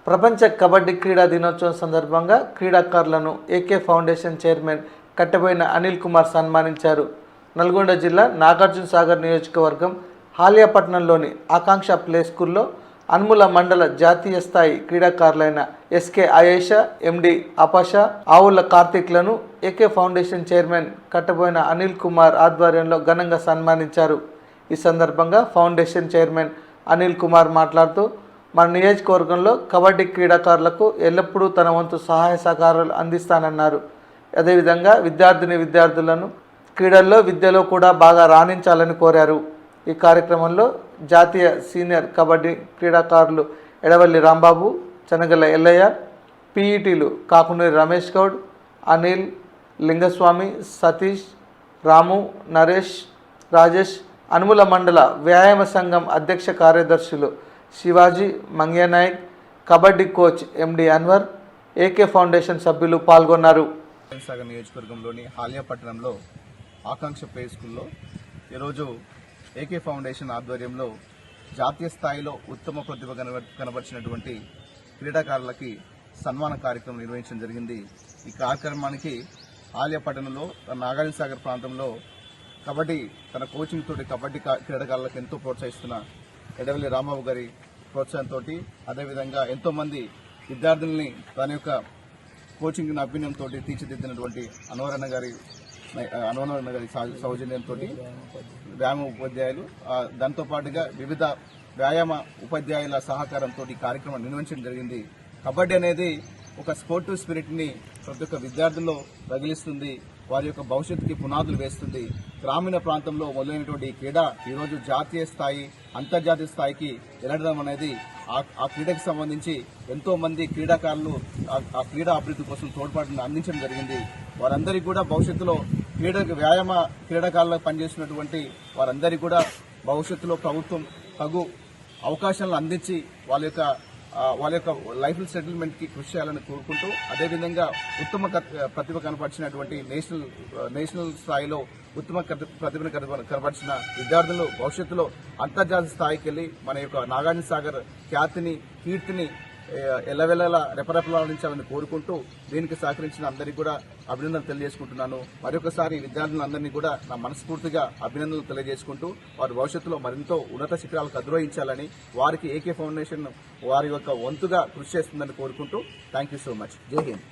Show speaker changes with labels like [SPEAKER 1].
[SPEAKER 1] ప్రపంచ కబడ్డీ క్రీడా దినోత్సవం సందర్భంగా క్రీడాకారులను AK foundation chairman Kattaboina Anil Kumar సన్మానించారు. నల్గొండ జిల్లా నాగార్జున సాగర్ నియోజకవర్గం హాలియాపట్నంలోని ఆకాంక్ష ప్లే స్కూల్లో అన్ముల మండల జాతీయ స్థాయి క్రీడాకారులైన ఎస్కే ఆయేషా, ఎండి అపాషా, ఆవుల కార్తిక్లను AK foundation chairman Kattaboina Anil Kumar ఆధ్వర్యంలో ఘనంగా సన్మానించారు. ఈ సందర్భంగా ఫౌండేషన్ చైర్మన్ అనిల్ కుమార్ మాట్లాడుతూ, మన నియోజకవర్గంలో కబడ్డీ క్రీడాకారులకు ఎల్లప్పుడూ తన వంతు సహాయ సహకారాలు అందిస్తానన్నారు. అదేవిధంగా విద్యార్థులను క్రీడల్లో విద్యలో కూడా బాగా రాణించాలని కోరారు. ఈ కార్యక్రమంలో జాతీయ సీనియర్ కబడ్డీ క్రీడాకారులు ఎడవల్లి రాంబాబు, చనగల ఎల్లయ్య, పీఈటీలు కాకునూరి రమేష్ గౌడ్, అనిల్, లింగస్వామి, సతీష్, రాము, నరేష్, రాజేష్, అన్ముల మండల వ్యాయామ సంఘం అధ్యక్ష కార్యదర్శులు శివాజీ, మంగ్యానాయక్, కబడ్డీ కోచ్ ఎండి అన్వర్, ఏకే ఫౌండేషన్ సభ్యులు పాల్గొన్నారు.
[SPEAKER 2] సాగర్ నియోజకవర్గంలోని హాలియాపట్నంలో ఆకాంక్ష ప్లే స్కూల్లో ఈరోజు ఏకే ఫౌండేషన్ ఆధ్వర్యంలో జాతీయ స్థాయిలో ఉత్తమ ప్రతిభ కనబరిచినటువంటి క్రీడాకారులకి సన్మాన కార్యక్రమం నిర్వహించడం జరిగింది. ఈ కార్యక్రమానికి హాలియాపట్నంలో నాగార్జున సాగర్ ప్రాంతంలో కబడ్డీ తన కోచింగ్ తోటి కబడ్డీ క్రీడాకారులకు ఎంతో ప్రోత్సహిస్తున్న ఎడవల్లి రాంబాబు గారి ప్రోత్సాహంతో, అదేవిధంగా ఎంతోమంది విద్యార్థుల్ని తన యొక్క కోచింగ్ నైపుణ్యంతో తీర్చిదిద్దినటువంటి అనవరణ గారి సౌజన్యంతో వ్యాయామ ఉపాధ్యాయులు, దాంతోపాటుగా వివిధ వ్యాయామ ఉపాధ్యాయుల సహకారంతో ఈ కార్యక్రమం నిర్వహించడం జరిగింది. కబడ్డీ అనేది ఒక స్పోర్టివ్ స్పిరిట్ని ప్రతి ఒక్క విద్యార్థుల్లో రగిలిస్తుంది, వారి యొక్క భవిష్యత్తుకి పునాదులు వేస్తుంది. గ్రామీణ ప్రాంతంలో మొదలైనటువంటి ఈ క్రీడ ఈరోజు జాతీయ స్థాయి, అంతర్జాతీయ స్థాయికి వెళ్ళడం అనేది ఆ క్రీడకు సంబంధించి ఎంతో మంది క్రీడాకారులు ఆ క్రీడా అభివృద్ధి కోసం తోడ్పాటును అందించడం జరిగింది. వారందరికీ కూడా భవిష్యత్తులో వ్యాయామ క్రీడాకారులకు పనిచేసినటువంటి వారందరికీ కూడా భవిష్యత్తులో ప్రభుత్వం తగు అవకాశాలను అందించి వాళ్ళ యొక్క లైఫ్ సెటిల్మెంట్ కి కృషి చేయాలని కోరుకుంటూ, అదేవిధంగా ఉత్తమ ప్రతిభ కనపరిచినటువంటి నేషనల్ స్థాయిలో ఉత్తమ ప్రతిభను కనపరిచిన విద్యార్థులు భవిష్యత్తులో అంతర్జాతీయ స్థాయికి వెళ్లి మన యొక్క నాగార్జున సాగర్ ఖ్యాతిని, కీర్తిని ఎల్లవెల్లలా రెపరెపలాడించాలని కోరుకుంటూ, దీనికి సహకరించిన అందరికీ కూడా అభినందనలు తెలియజేసుకుంటున్నాను. మరొకసారి విద్యార్థులందరినీ కూడా నా మనస్ఫూర్తిగా అభినందనలు తెలియజేసుకుంటూ, వారి భవిష్యత్తులో మరింతో ఉన్నత శిఖరాలకు అధిరోహించాలని, వారికి ఏకే ఫౌండేషన్ వారి యొక్క వంతుగా కృషి చేస్తుందని కోరుకుంటూ, థ్యాంక్ యూ సో మచ్. జై హింద్.